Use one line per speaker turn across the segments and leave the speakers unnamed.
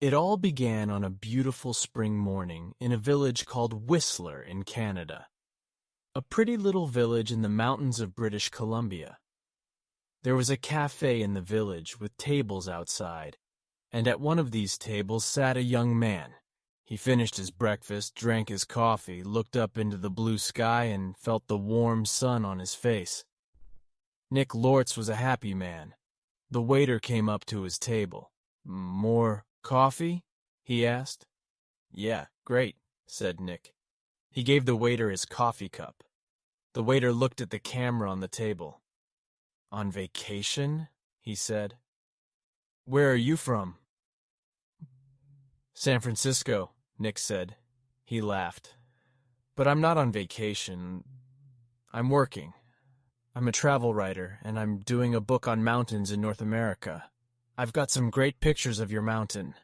It all began on a beautiful spring morning in a village called Whistler in Canada, a pretty little village in the mountains of British Columbia. There was a cafe in the village with tables outside, and at one of these tables sat a young man. He finished his breakfast, drank his coffee, looked up into the blue sky, and felt the warm sun on his face. Nick Lortz was a happy man. The waiter came up to his table. "More coffee?" he asked. "Yeah, great," said Nick. He gave the waiter his coffee cup. The waiter looked at the camera on the table. "On vacation?" he said. "Where are you from?" "San Francisco," Nick said. He laughed. "But I'm not on vacation. I'm working. I'm a travel writer, and I'm doing a book on mountains in North America. I've got some great pictures of your mountain."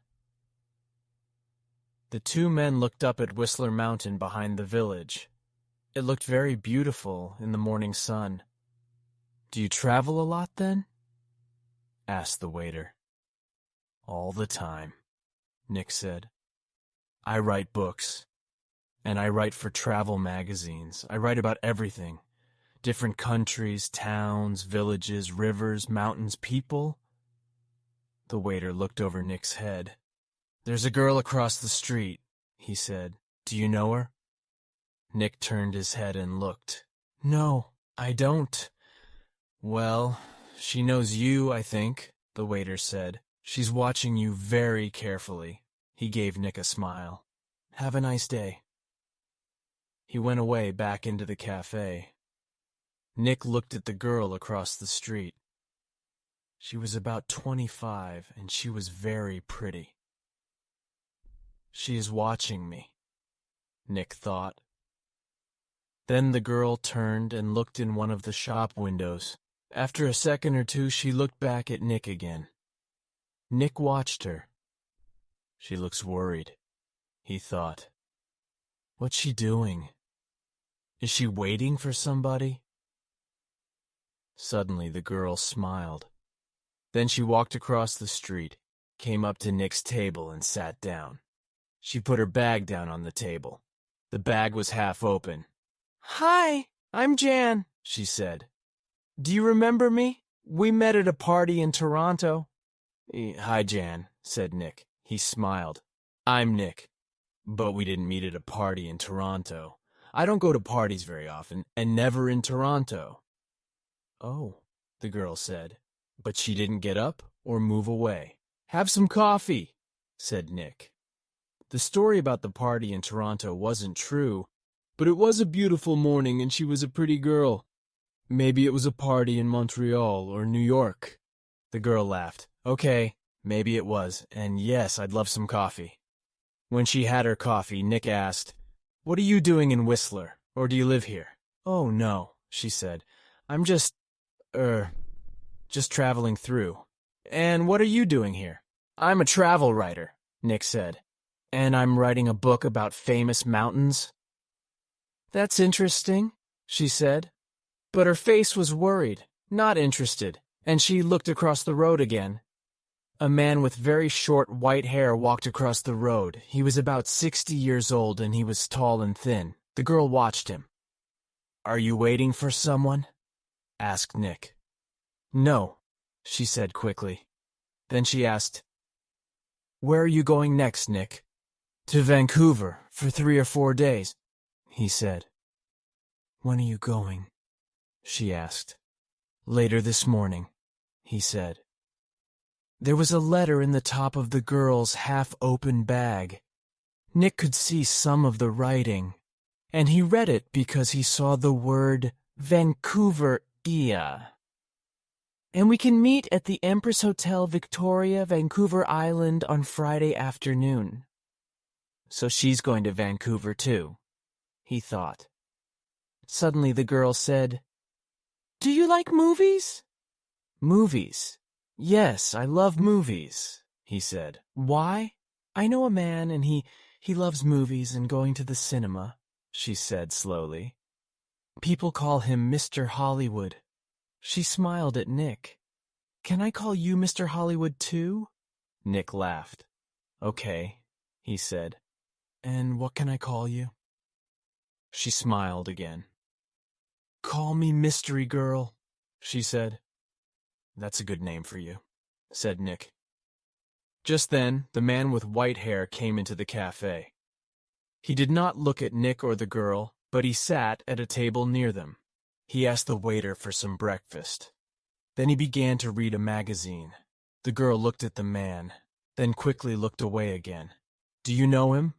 The two men looked up at Whistler Mountain behind the village. It looked very beautiful in the morning sun. "Do you travel a lot, then?" asked the waiter. "All the time," Nick said. "I write books, and I write for travel magazines. I write about everything. Different countries, towns, villages, rivers, mountains, people." The waiter looked over Nick's head. "There's a girl across the street," he said. "Do you know her?" Nick turned his head and looked. "No, I don't." "Well, she knows you, I think," the waiter said. "She's watching you very carefully." He gave Nick a smile. "Have a nice day." He went away back into the cafe. Nick looked at the girl across the street. She was about 25, and she was very pretty. "She is watching me," Nick thought. Then the girl turned and looked in one of the shop windows. After a second or two, she looked back at Nick again. Nick watched her. "She looks worried," he thought. "What's she doing? Is she waiting for somebody?" Suddenly the girl smiled. Then she walked across the street, came up to Nick's table, and sat down. She put her bag down on the table. The bag was half open. "Hi, I'm Jan," she said. "Do you remember me? We met at a party in Toronto." "Hi, Jan," said Nick. He smiled. "I'm Nick, but we didn't meet at a party in Toronto. I don't go to parties very often, and never in Toronto." "Oh," the girl said, but she didn't get up or move away. "Have some coffee," said Nick. The story about the party in Toronto wasn't true, but it was a beautiful morning and she was a pretty girl. Maybe it was a party in Montreal or New York. The girl laughed. "Okay, maybe it was, and yes, I'd love some coffee." When she had her coffee, Nick asked, "What are you doing in Whistler, or do you live here?" "Oh, no," she said. "I'm just traveling through." "And what are you doing here?" "I'm a travel writer," Nick said. "And I'm writing a book about famous mountains." "That's interesting," she said. But her face was worried, not interested, and she looked across the road again. A man with very short white hair walked across the road. He was about 60 years old, and he was tall and thin. The girl watched him. "Are you waiting for someone?" asked Nick. "No," she said quickly. Then she asked, "Where are you going next, Nick?" "To Vancouver for 3 or 4 days," he said. "When are you going?" she asked. "Later this morning," he said. There was a letter in the top of the girl's half-open bag. Nick could see some of the writing, and he read it because he saw the word Vancouver. "And we can meet at the Empress Hotel Victoria, Vancouver Island on Friday afternoon." So she's going to Vancouver too, he thought. Suddenly the girl said, "Do you like movies?" "Movies? Yes, I love movies," he said. "Why?" "I know a man, and he loves movies and going to the cinema," she said slowly. "People call him Mr. Hollywood." She smiled at Nick. "Can I call you Mr. Hollywood too?" Nick laughed. "Okay," he said. "And what can I call you?" She smiled again. "Call me Mystery Girl," she said. "That's a good name for you," said Nick. Just then, the man with white hair came into the cafe. He did not look at Nick or the girl, but he sat at a table near them. He asked the waiter for some breakfast. Then he began to read a magazine. The girl looked at the man, then quickly looked away again. "Do you know him?"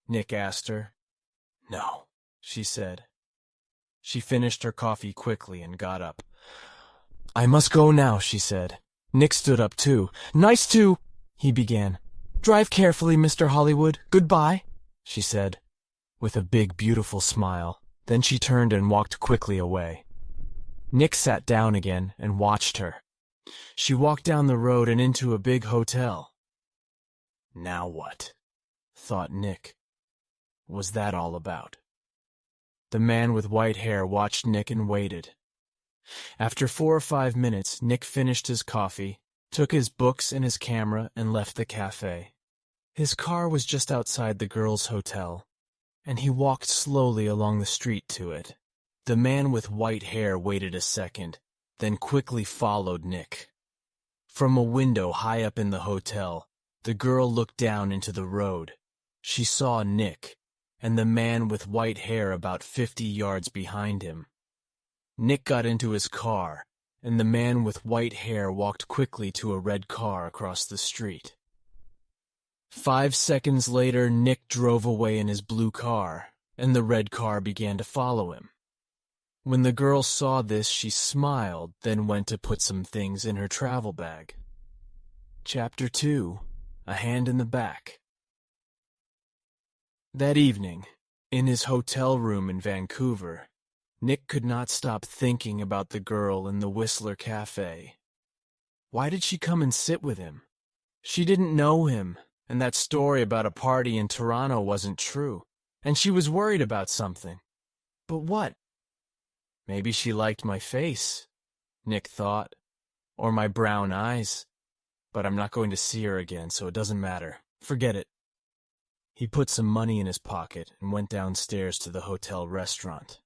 Nick asked her. "No," she said. She finished her coffee quickly and got up. "I must go now," she said. Nick stood up too. "Nice to—" he began. "Drive carefully, Mr. Hollywood. Goodbye," she said, with a big, beautiful smile. Then she turned and walked quickly away. Nick sat down again and watched her. She walked down the road and into a big hotel. Now what? Thought Nick. Was that all about? The man with white hair watched Nick and waited. After 4 or 5 minutes, Nick finished his coffee, took his books and his camera, and left the cafe. His car was just outside the girls' hotel, and he walked slowly along the street to it. The man with white hair waited a second, then quickly followed Nick. From a window high up in the hotel, the girl looked down into the road. She saw Nick, and the man with white hair about 50 yards behind him. Nick got into his car, and the man with white hair walked quickly to a red car across the street. 5 seconds later, Nick drove away in his blue car, and the red car began to follow him. When the girl saw this, she smiled, then went to put some things in her travel bag. Chapter 2: A Hand in the Back. That evening, in his hotel room in Vancouver, Nick could not stop thinking about the girl in the Whistler Cafe. Why did she come and sit with him? She didn't know him, and that story about a party in Toronto wasn't true, and she was worried about something. But what? Maybe she liked my face, Nick thought, or my brown eyes. But I'm not going to see her again, so it doesn't matter. Forget it. He put some money in his pocket and went downstairs to the hotel restaurant.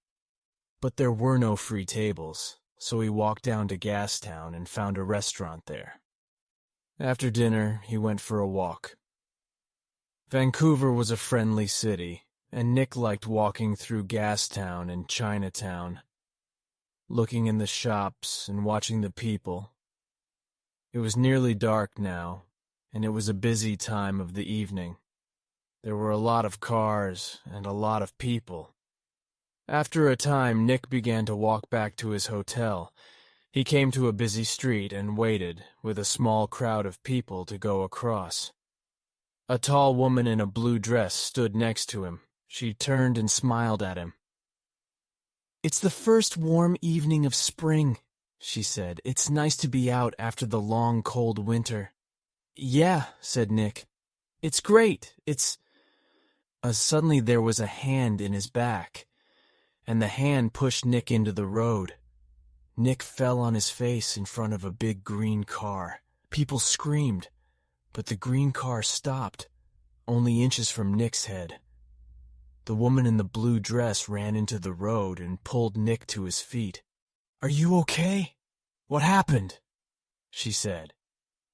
But there were no free tables, so he walked down to Gastown and found a restaurant there. After dinner, he went for a walk. Vancouver was a friendly city, and Nick liked walking through Gastown and Chinatown, looking in the shops and watching the people. It was nearly dark now, and it was a busy time of the evening. There were a lot of cars and a lot of people. After a time, Nick began to walk back to his hotel. He came to a busy street and waited, with a small crowd of people, to go across. A tall woman in a blue dress stood next to him. She turned and smiled at him. "It's the first warm evening of spring," she said. "It's nice to be out after the long, cold winter." "Yeah," said Nick. "It's great. It's—" Suddenly there was a hand in his back, and the hand pushed Nick into the road. Nick fell on his face in front of a big green car. People screamed, but the green car stopped, only inches from Nick's head. The woman in the blue dress ran into the road and pulled Nick to his feet. "Are you okay? What happened?" she said.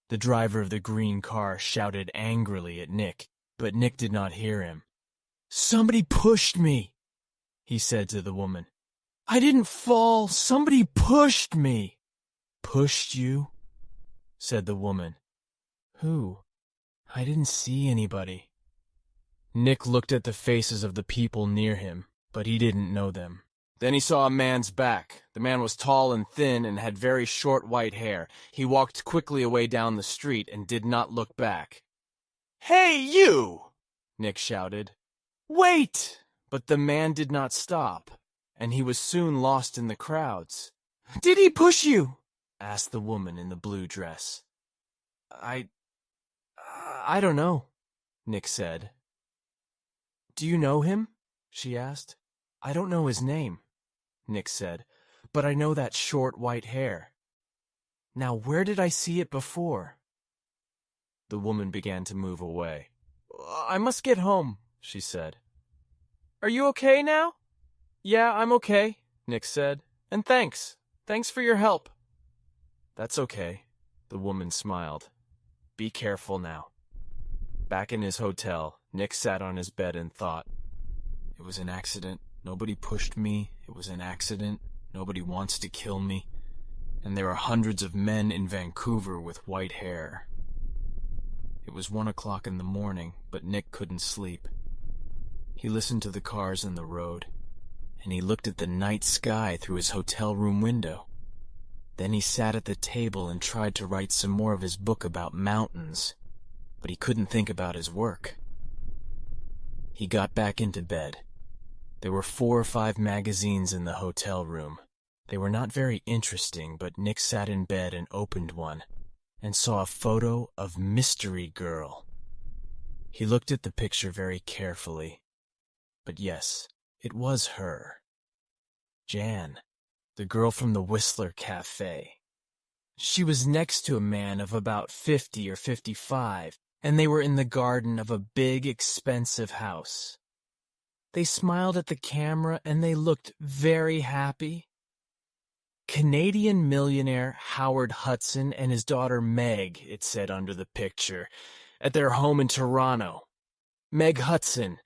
The driver of the green car shouted angrily at Nick, but Nick did not hear him. "Somebody pushed me," he said to the woman. "I didn't fall. Somebody pushed me." "Pushed you?" said the woman. "Who? I didn't see anybody." Nick looked at the faces of the people near him, but he didn't know them. Then he saw a man's back. The man was tall and thin and had very short white hair. He walked quickly away down the street and did not look back. "Hey, you!" Nick shouted. "Wait!" But the man did not stop, and he was soon lost in the crowds. "Did he push you?" asked the woman in the blue dress. I don't know," Nick said. "Do you know him?" she asked. "I don't know his name," Nick said, "but I know that short white hair. Now, where did I see it before?" The woman began to move away. "I must get home," she said. "Are you okay now?" "Yeah, I'm okay," Nick said. "And thanks. Thanks for your help." "That's okay," the woman smiled. "Be careful now." Back in his hotel, Nick sat on his bed and thought. It was an accident. Nobody pushed me. It was an accident. Nobody wants to kill me. And there are hundreds of men in Vancouver with white hair. It was 1 o'clock in the morning, but Nick couldn't sleep. He listened to the cars in the road, and he looked at the night sky through his hotel room window. Then he sat at the table and tried to write some more of his book about mountains, but he couldn't think about his work. He got back into bed. There were 4 or 5 magazines in the hotel room. They were not very interesting, but Nick sat in bed and opened one, and saw a photo of Mystery Girl. He looked at the picture very carefully. But yes, it was her. Jan, the girl from the Whistler Cafe. She was next to a man of about 50 or 55, and they were in the garden of a big, expensive house. They smiled at the camera, and they looked very happy. Canadian millionaire Howard Hudson and his daughter Meg, it said under the picture, at their home in Toronto. Meg Hudson.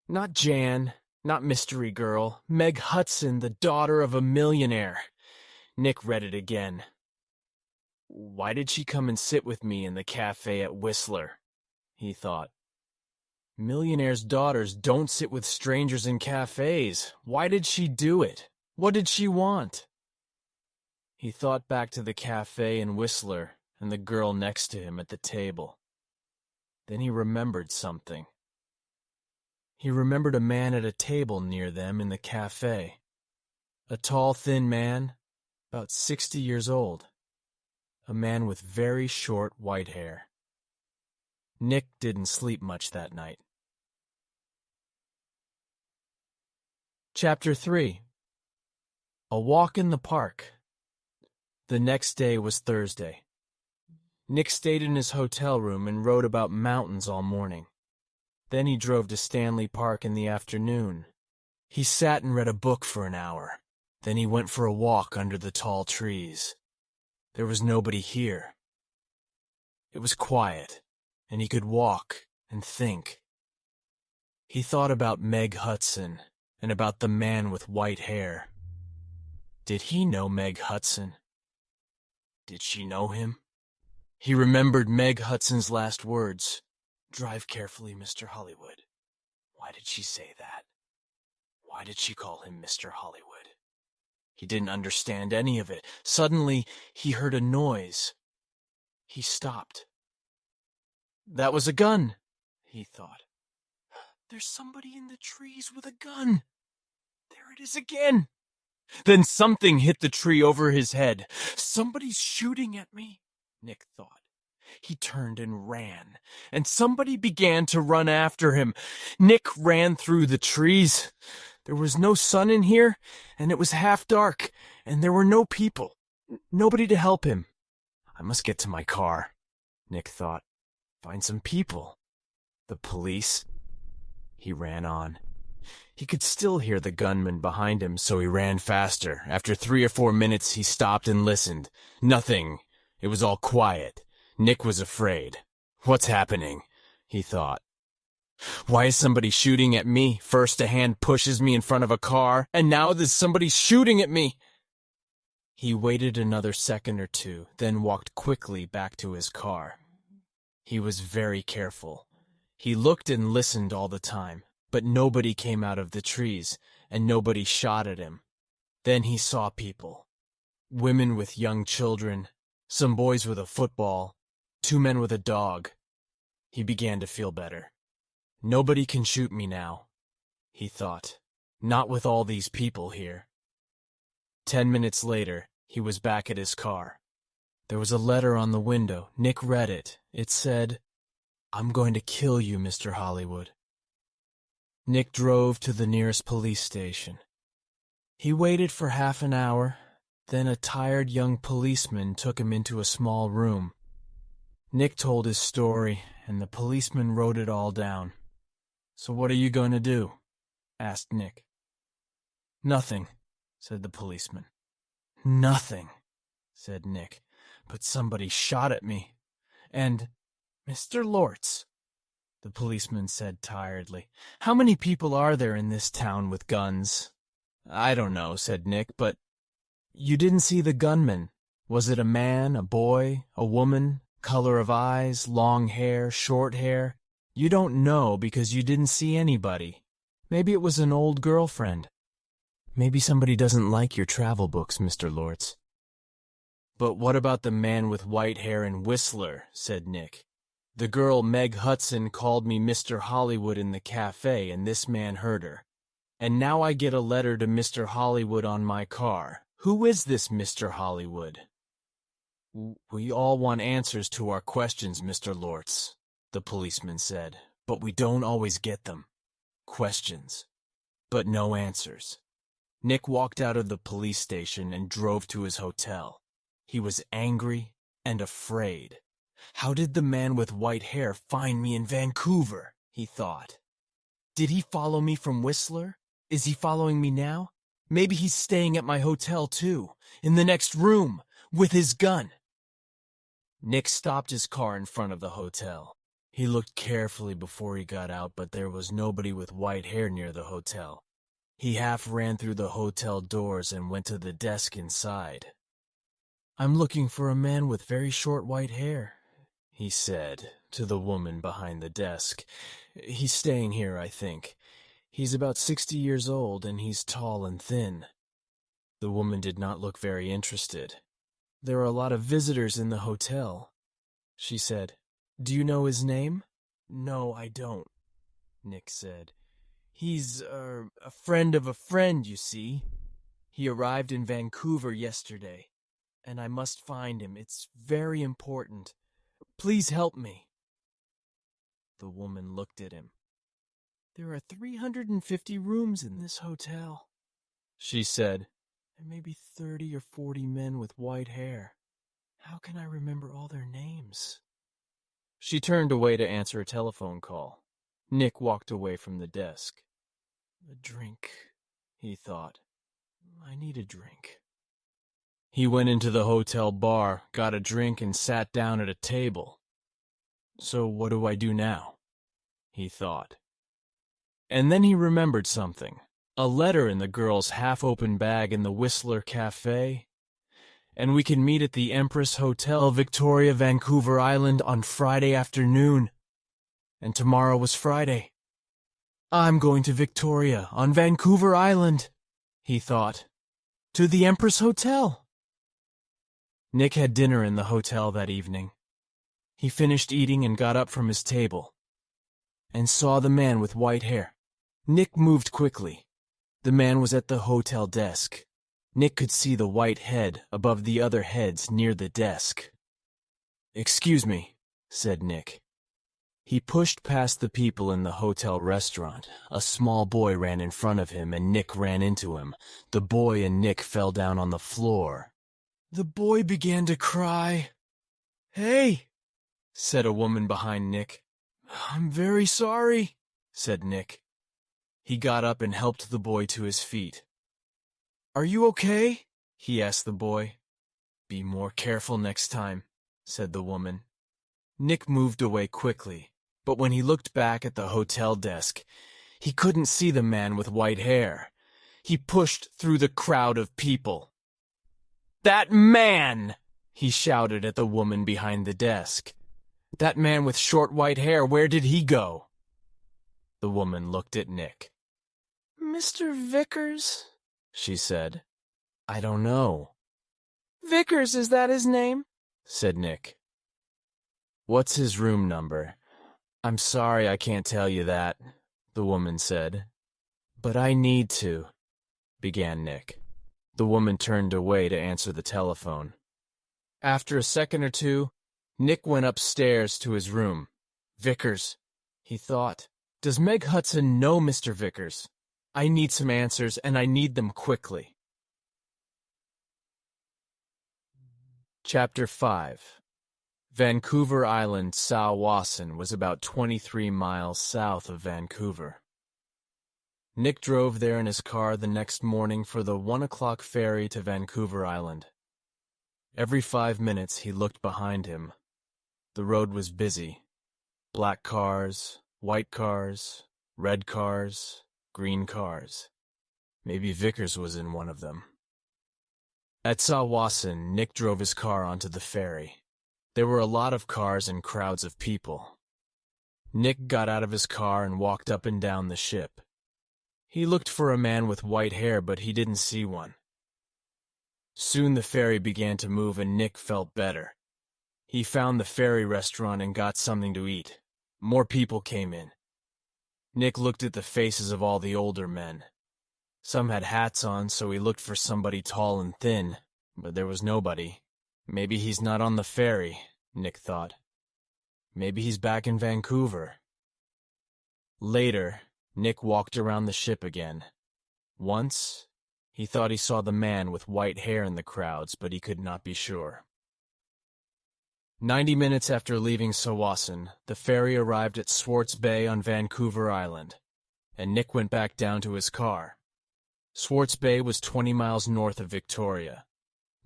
Not Jan, not Mystery Girl. Meg Hudson, the daughter of a millionaire. Nick read it again. Why did she come and sit with me in the cafe at Whistler? He thought. Millionaires' daughters don't sit with strangers in cafes. Why did she do it? What did she want? He thought back to the cafe in Whistler and the girl next to him at the table. Then he remembered something. He remembered a man at a table near them in the cafe. A tall, thin man, about 60 years old. A man with very short white hair. Nick didn't sleep much that night. Chapter 3. A Walk in the Park. The next day was Thursday. Nick stayed in his hotel room and wrote about mountains all morning. Then he drove to Stanley Park in the afternoon. He sat and read a book for an hour. Then he went for a walk under the tall trees. There was nobody here. It was quiet, and he could walk and think. He thought about Meg Hudson and about the man with white hair. Did he know Meg Hudson? Did she know him? He remembered Meg Hudson's last words. "Drive carefully, Mr. Hollywood." Why did she say that? Why did she call him Mr. Hollywood? He didn't understand any of it. Suddenly, he heard a noise. He stopped. That was a gun, he thought. There's somebody in the trees with a gun. There it is again. Then something hit the tree over his head. Somebody's shooting at me, Nick thought. He turned and ran, and somebody began to run after him. Nick ran through the trees. There was no sun in here, and it was half dark, and there were no people. Nobody to help him. I must get to my car, Nick thought. Find some people. The police. He ran on. He could still hear the gunman behind him, so he ran faster. After 3 or 4 minutes, he stopped and listened. Nothing. It was all quiet. Nick was afraid. What's happening? He thought. Why is somebody shooting at me? First a hand pushes me in front of a car, and now there's somebody shooting at me. He waited another second or two, then walked quickly back to his car. He was very careful. He looked and listened all the time, but nobody came out of the trees, and nobody shot at him. Then he saw people. Women with young children, some boys with a football, 2 men with a dog. He began to feel better. Nobody can shoot me now, he thought. Not with all these people here. 10 minutes later, he was back at his car. There was a letter on the window. Nick read it. It said, "I'm going to kill you, Mr. Hollywood." Nick drove to the nearest police station. He waited for half an hour. Then a tired young policeman took him into a small room. Nick told his story, and the policeman wrote it all down. "So what are you going to do?" asked Nick. "Nothing," said the policeman. "Nothing," said Nick, "but somebody shot at me. And, Mr. Lortz," the policeman said tiredly, "how many people are there in this town with guns?" "I don't know," said Nick, "but you didn't see the gunman. Was it a man, a boy, a woman, color of eyes, long hair, short hair? You don't know because you didn't see anybody. Maybe it was an old girlfriend. Maybe somebody doesn't like your travel books, Mr. Lortz." "But what about the man with white hair and Whistler?" said Nick. "The girl Meg Hudson called me Mr. Hollywood in the cafe, and this man heard her. And now I get a letter to Mr. Hollywood on my car. Who is this Mr. Hollywood?" "We all want answers to our questions, Mr. Lortz," the policeman said, "but we don't always get them. Questions, but no answers." Nick walked out of the police station and drove to his hotel. He was angry and afraid. How did the man with white hair find me in Vancouver? He thought. Did he follow me from Whistler? Is he following me now? Maybe he's staying at my hotel too, in the next room, with his gun. Nick stopped his car in front of the hotel. He looked carefully before he got out, but there was nobody with white hair near the hotel. He half ran through the hotel doors and went to the desk inside. "I'm looking for a man with very short white hair," he said to the woman behind the desk. "He's staying here, I think. He's about 60 years old, and he's tall and thin." The woman did not look very interested. "There are a lot of visitors in the hotel," she said. "Do you know his name?" "No, I don't," Nick said. "He's, a friend of a friend, you see. He arrived in Vancouver yesterday, and I must find him. It's very important. Please help me." The woman looked at him. "There are 350 rooms in this hotel," she said. "There may be 30 or 40 men with white hair. How can I remember all their names?" She turned away to answer a telephone call. Nick walked away from the desk. "A drink," he thought. "I need a drink." He went into the hotel bar, got a drink, and sat down at a table. "So what do I do now?" he thought. And then he remembered something. A letter in the girl's half-open bag in the Whistler Cafe. "And we can meet at the Empress Hotel, Victoria, Vancouver Island on Friday afternoon." And tomorrow was Friday. "I'm going to Victoria, on Vancouver Island," he thought. "To the Empress Hotel." Nick had dinner in the hotel that evening. He finished eating and got up from his table, and saw the man with white hair. Nick moved quickly. The man was at the hotel desk. Nick could see the white head above the other heads near the desk. "Excuse me," said Nick. He pushed past the people in the hotel restaurant. A small boy ran in front of him, and Nick ran into him. The boy and Nick fell down on the floor. The boy began to cry. "Hey," said a woman behind Nick. "I'm very sorry," said Nick. He got up and helped the boy to his feet. "Are you okay?" he asked the boy. "Be more careful next time," said the woman. Nick moved away quickly, but when he looked back at the hotel desk, he couldn't see the man with white hair. He pushed through the crowd of people. "That man!" he shouted at the woman behind the desk. "That man with short white hair, where did he go?" The woman looked at Nick. "Mr. Vickers," she said. "I don't know." "Vickers, is that his name?" said Nick. "What's his room number?" "I'm sorry I can't tell you that," the woman said. "But I need to," began Nick. The woman turned away to answer the telephone. After a second or two, Nick went upstairs to his room. "Vickers," he thought. "Does Meg Hudson know Mr. Vickers? I need some answers, and I need them quickly." Chapter 5. Vancouver Island, Salwasan, was about 23 miles south of Vancouver. Nick drove there in his car the next morning for the 1 o'clock ferry to Vancouver Island. Every 5 minutes he looked behind him. The road was busy. Black cars, white cars, red cars, green cars. Maybe Vickers was in one of them. At Salwasan, Nick drove his car onto the ferry. There were a lot of cars and crowds of people. Nick got out of his car and walked up and down the ship. He looked for a man with white hair, but he didn't see one. Soon the ferry began to move and Nick felt better. He found the ferry restaurant and got something to eat. More people came in. Nick looked at the faces of all the older men. Some had hats on, so he looked for somebody tall and thin, but there was nobody. Maybe he's not on the ferry, Nick thought. Maybe he's back in Vancouver. Later, Nick walked around the ship again. Once, he thought he saw the man with white hair in the crowds, but he could not be sure. 90 minutes after leaving Salwasan, the ferry arrived at Swartz Bay on Vancouver Island, and Nick went back down to his car. Swartz Bay was 20 miles north of Victoria.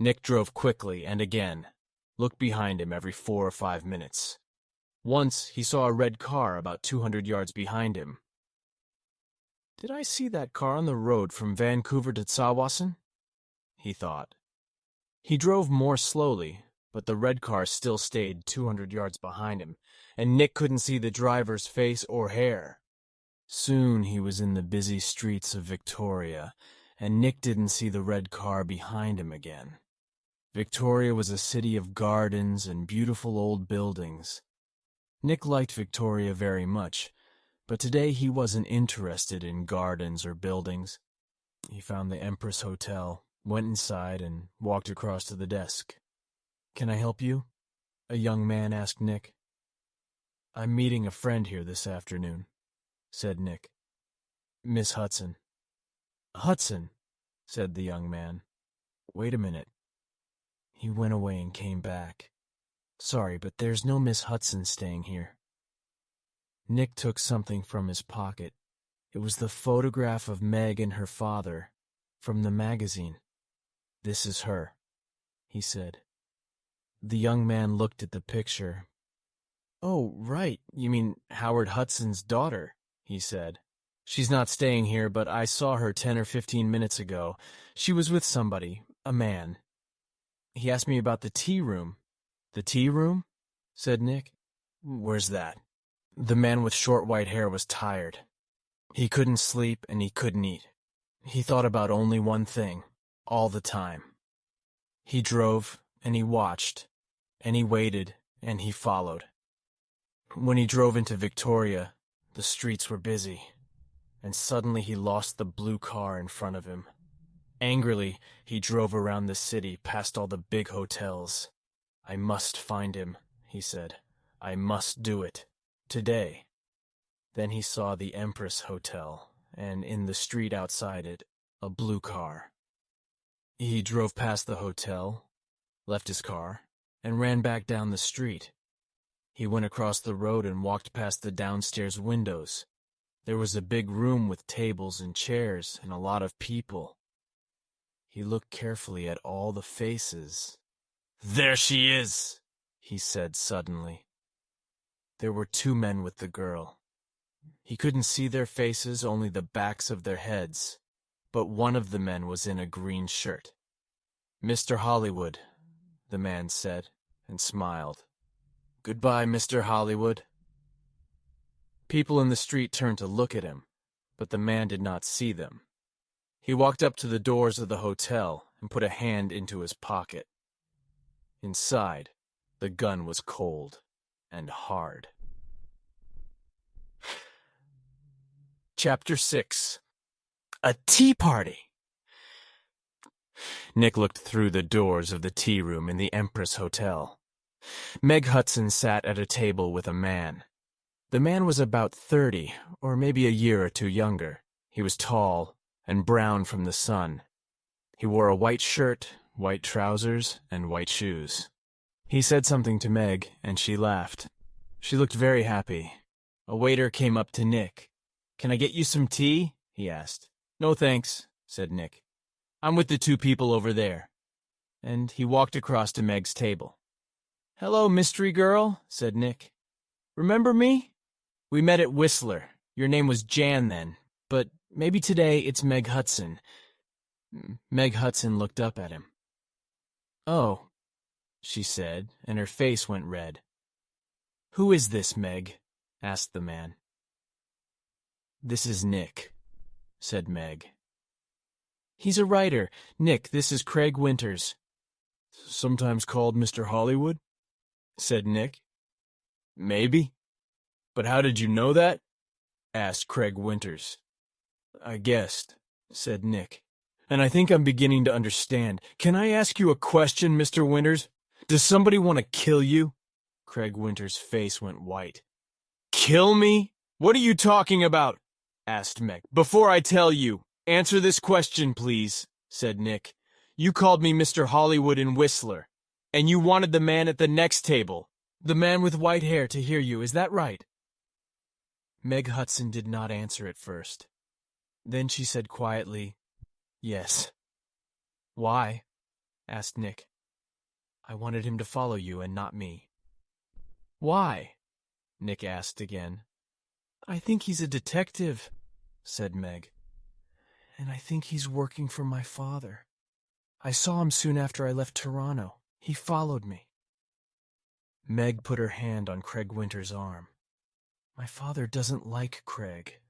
Nick drove quickly and again, looked behind him every 4 or 5 minutes. Once, he saw a red car about 200 yards behind him. Did I see that car on the road from Vancouver to Salwasan? He thought. He drove more slowly, but the red car still stayed 200 yards behind him, and Nick couldn't see the driver's face or hair. Soon he was in the busy streets of Victoria, and Nick didn't see the red car behind him again. Victoria was a city of gardens and beautiful old buildings. Nick liked Victoria very much, but today he wasn't interested in gardens or buildings. He found the Empress Hotel, went inside, and walked across to the desk. "Can I help you?" a young man asked Nick. "I'm meeting a friend here this afternoon," said Nick. "Miss Hudson." "Hudson," said the young man. "Wait a minute." He went away and came back. "Sorry, but there's no Miss Hudson staying here." Nick took something from his pocket. It was the photograph of Meg and her father from the magazine. "This is her," he said. The young man looked at the picture. "Oh, right, you mean Howard Hudson's daughter," he said. "She's not staying here, but I saw her 10 or 15 minutes ago. She was with somebody, a man. He asked me about the tea room." "The tea room?" said Nick. "Where's that?" The man with short white hair was tired. He couldn't sleep and he couldn't eat. He thought about only one thing, all the time. He drove, and he watched, and he waited, and he followed. When he drove into Victoria, the streets were busy, and suddenly he lost the blue car in front of him. Angrily, he drove around the city, past all the big hotels. "I must find him," he said. "I must do it. Today." Then he saw the Empress Hotel, and in the street outside it, a blue car. He drove past the hotel, left his car, and ran back down the street. He went across the road and walked past the downstairs windows. There was a big room with tables and chairs and a lot of people. He looked carefully at all the faces. "There she is," he said suddenly. There were 2 men with the girl. He couldn't see their faces, only the backs of their heads, but one of the men was in a green shirt. "Mr. Hollywood," the man said, and smiled. "Goodbye, Mr. Hollywood." People in the street turned to look at him, but the man did not see them. He walked up to the doors of the hotel and put a hand into his pocket. Inside, the gun was cold and hard. Chapter 6. A Tea Party. Nick looked through the doors of the tea room in the Empress Hotel. Meg Hudson sat at a table with a man. The man was about 30, or maybe a year or 2 younger. He was tall and brown from the sun. He wore a white shirt, white trousers, and white shoes. He said something to Meg, and she laughed. She looked very happy. A waiter came up to Nick. "Can I get you some tea?" he asked. "No thanks," said Nick. "I'm with the two people over there." And he walked across to Meg's table. "Hello, mystery girl," said Nick. "Remember me? We met at Whistler. Your name was Jan then, but maybe today it's Meg Hudson." Meg Hudson looked up at him. "Oh," she said, and her face went red. "Who is this, Meg?" asked the man. "This is Nick," said Meg. "He's a writer. Nick, this is Craig Winters." "Sometimes called Mr. Hollywood?" said Nick. "Maybe. But how did you know that?" asked Craig Winters. "I guessed," said Nick. "And I think I'm beginning to understand. Can I ask you a question, Mr. Winters? Does somebody want to kill you?" Craig Winters' face went white. "Kill me? What are you talking about?" asked Meg. "Before I tell you, answer this question, please," said Nick. "You called me Mr. Hollywood in Whistler, and you wanted the man at the next table, the man with white hair, to hear you. Is that right?" Meg Hudson did not answer at first. Then she said quietly, "Yes." "Why?" asked Nick. "I wanted him to follow you and not me." "Why?" Nick asked again. "I think he's a detective," said Meg. "And I think he's working for my father. I saw him soon after I left Toronto. He followed me." Meg put her hand on Craig Winter's arm. "My father doesn't like Craig.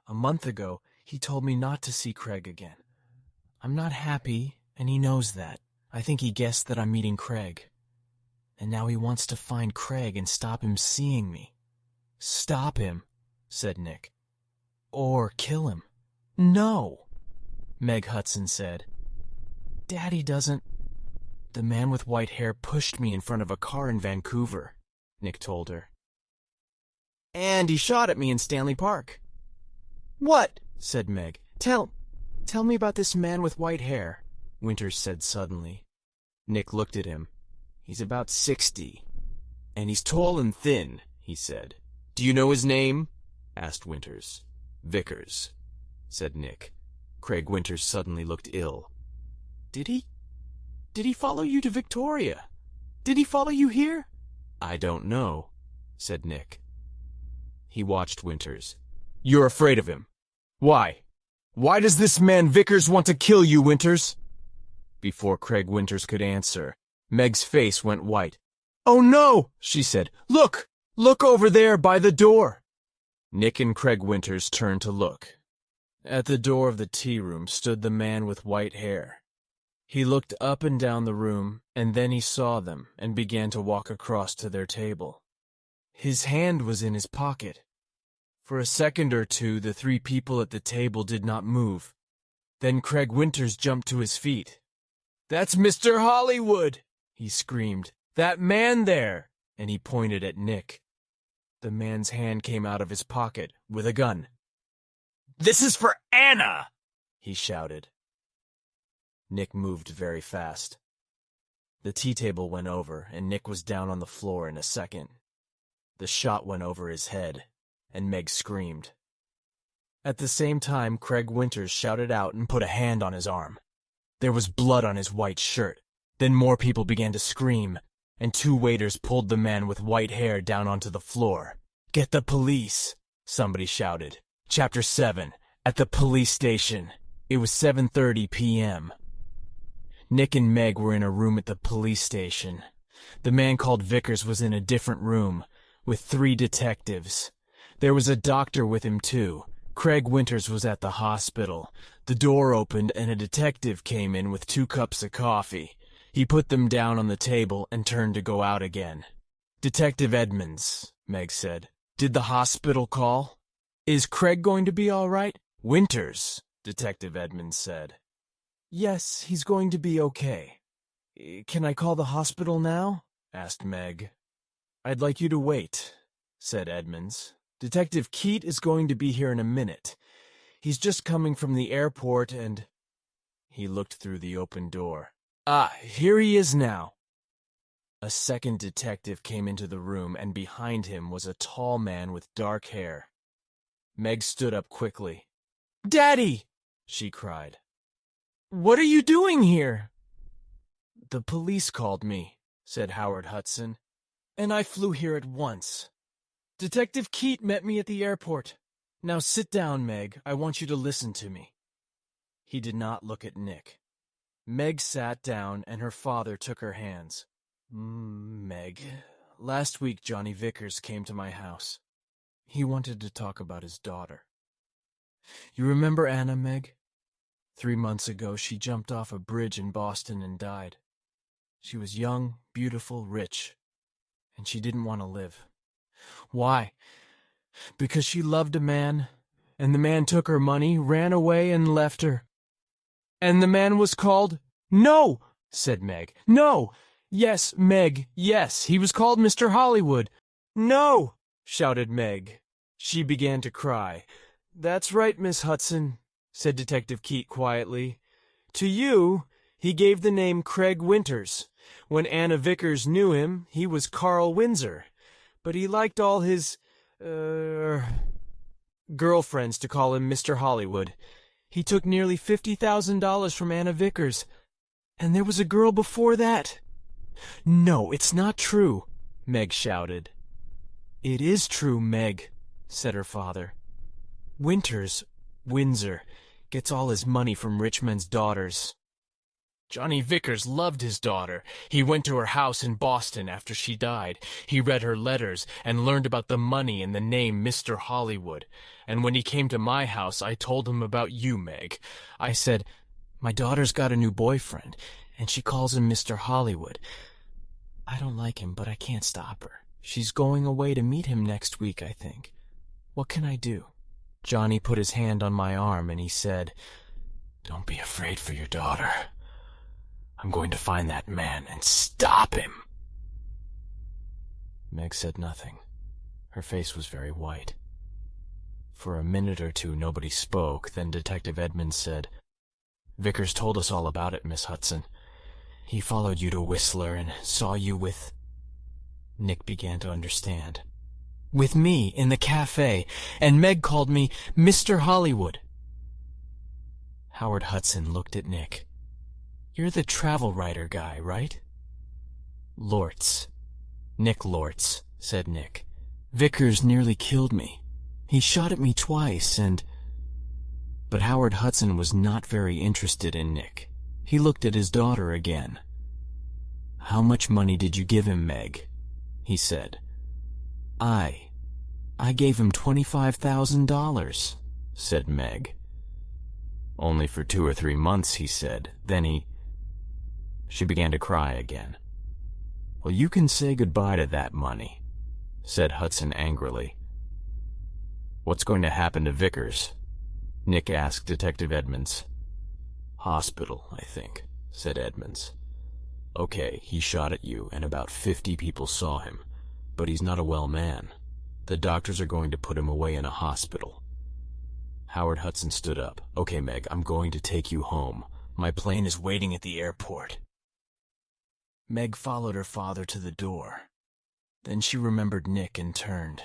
A month ago, he told me not to see Craig again. I'm not happy, and he knows that. I think he guessed that I'm meeting Craig. And now he wants to find Craig and stop him seeing me." "Stop him," said Nick. "Or kill him." "No," Meg Hudson said. "Daddy doesn't—" "The man with white hair pushed me in front of a car in Vancouver," Nick told her. "And he shot at me in Stanley Park." "What?" said Meg. Tell me about this man with white hair," Winters said suddenly. Nick looked at him. "He's about 60, and he's tall and thin," he said. "Do you know his name?" asked Winters. "Vickers," said Nick. Craig Winters suddenly looked ill. Did he follow you to Victoria? Did he follow you here?" "I don't know," said Nick. He watched Winters. "You're afraid of him. Why? Why does this man Vickers want to kill you, Winters?" Before Craig Winters could answer, Meg's face went white. "Oh no," she said. "Look! Look over there by the door." Nick and Craig Winters turned to look. At the door of the tea room stood the man with white hair. He looked up and down the room, and then he saw them and began to walk across to their table. His hand was in his pocket. For a second or two, the three people at the table did not move. Then Craig Winters jumped to his feet. "That's Mr. Hollywood!" he screamed. "That man there!" And he pointed at Nick. The man's hand came out of his pocket with a gun. "This is for Anna!" he shouted. Nick moved very fast. The tea table went over, and Nick was down on the floor in a second. The shot went over his head, and Meg screamed. At the same time, Craig Winters shouted out and put a hand on his arm. There was blood on his white shirt. Then more people began to scream, and two waiters pulled the man with white hair down onto the floor. "Get the police!" somebody shouted. Chapter 7. At the police station. It was 7:30 p.m. Nick and Meg were in a room at the police station. The man called Vickers was in a different room, with 3 detectives. There was a doctor with him, too. Craig Winters was at the hospital. The door opened, and a detective came in with 2 cups of coffee. He put them down on the table and turned to go out again. "Detective Edmonds," Meg said. "Did the hospital call? Is Craig going to be all right?" "Winters," Detective Edmonds said. "Yes, he's going to be okay." "Can I call the hospital now?" asked Meg. "I'd like you to wait," said Edmonds. "Detective Keat is going to be here in a minute. He's just coming from the airport and—" He looked through the open door. "Ah, here he is now." A second detective came into the room, and behind him was a tall man with dark hair. Meg stood up quickly. "Daddy!" she cried. "What are you doing here?" "The police called me," said Howard Hudson, "and I flew here at once. Detective Keat met me at the airport. Now sit down, Meg. I want you to listen to me." He did not look at Nick. Meg sat down, and her father took her hands. "Meg, last week Johnny Vickers came to my house. He wanted to talk about his daughter. You remember Anna, Meg? 3 months ago, she jumped off a bridge in Boston and died. She was young, beautiful, rich, and she didn't want to live. Why? Because she loved a man, and the man took her money, ran away, and left her. And the man was called—" "No!" said Meg. "No! Yes, Meg, yes, he was called Mr. Hollywood." "No!" shouted Meg. She began to cry. "That's right, Miss Hudson," said Detective Keat quietly. "To you, he gave the name Craig Winters. When Anna Vickers knew him, he was Carl Windsor. But he liked all his, girlfriends to call him Mr. Hollywood. He took nearly $50,000 from Anna Vickers. And there was a girl before that." "No, it's not true," Meg shouted. "It is true, Meg," said her father. Windsor, gets all his money from rich men's daughters. Johnny Vickers loved his daughter. He went to her house in Boston after she died. He read her letters and learned about the money and the name Mr. Hollywood. And when he came to my house, I told him about you, Meg. I said, 'My daughter's got a new boyfriend, and she calls him Mr. Hollywood. I don't like him, but I can't stop her. She's going away to meet him next week, I think. What can I do?' Johnny put his hand on my arm, and he said, 'Don't be afraid for your daughter. I'm going to find that man and stop him.'" Meg said nothing. Her face was very white. For a minute or two nobody spoke. Then Detective Edmonds said, "Vickers told us all about it, Miss Hudson. He followed you to Whistler and saw you with—" Nick began to understand. "With me in the cafe, and Meg called me Mr. Hollywood." Howard Hudson looked at Nick. "You're the travel writer guy, right?" "Lortz. Nick Lortz," said Nick. "Vickers nearly killed me. He shot at me twice, and—" But Howard Hudson was not very interested in Nick. He looked at his daughter again. "How much money did you give him, Meg?" he said. I gave him $25,000, said Meg. "Only for 2 or 3 months," he said. "Then She began to cry again. "Well, you can say goodbye to that money," said Hudson angrily. "What's going to happen to Vickers?" Nick asked Detective Edmonds. "Hospital, I think," said Edmonds. "Okay, he shot at you, and about 50 people saw him, but he's not a well man. The doctors are going to put him away in a hospital." Howard Hudson stood up. "Okay, Meg, I'm going to take you home. My plane is waiting at the airport." Meg followed her father to the door. Then she remembered Nick and turned.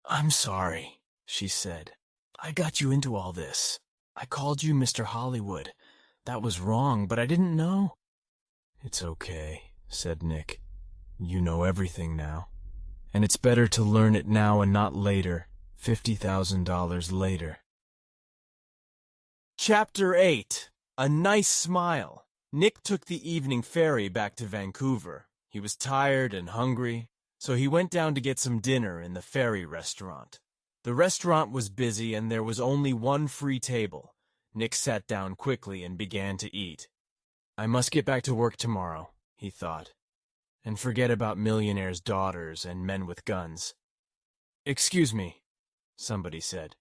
"I'm sorry," she said. "I got you into all this. I called you Mr. Hollywood. That was wrong, but I didn't know." "It's okay," said Nick. "You know everything now. And it's better to learn it now and not later, $50,000 later." Chapter 8. A Nice Smile. Nick took the evening ferry back to Vancouver. He was tired and hungry, so he went down to get some dinner in the ferry restaurant. The restaurant was busy and there was only one free table. Nick sat down quickly and began to eat. "I must get back to work tomorrow," he thought, "and forget about millionaires' daughters and men with guns." "Excuse me," somebody said.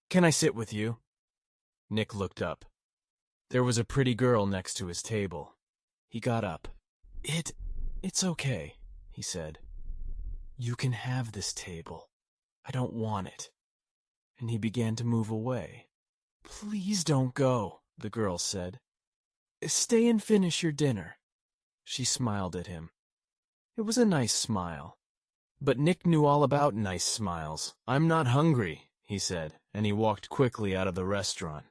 "Can I sit with you?" Nick looked up. There was a pretty girl next to his table. He got up. It's okay," he said. "You can have this table. I don't want it." And he began to move away. "Please don't go," the girl said. "Stay and finish your dinner." She smiled at him. It was a nice smile. But Nick knew all about nice smiles. "I'm not hungry," he said, and he walked quickly out of the restaurant.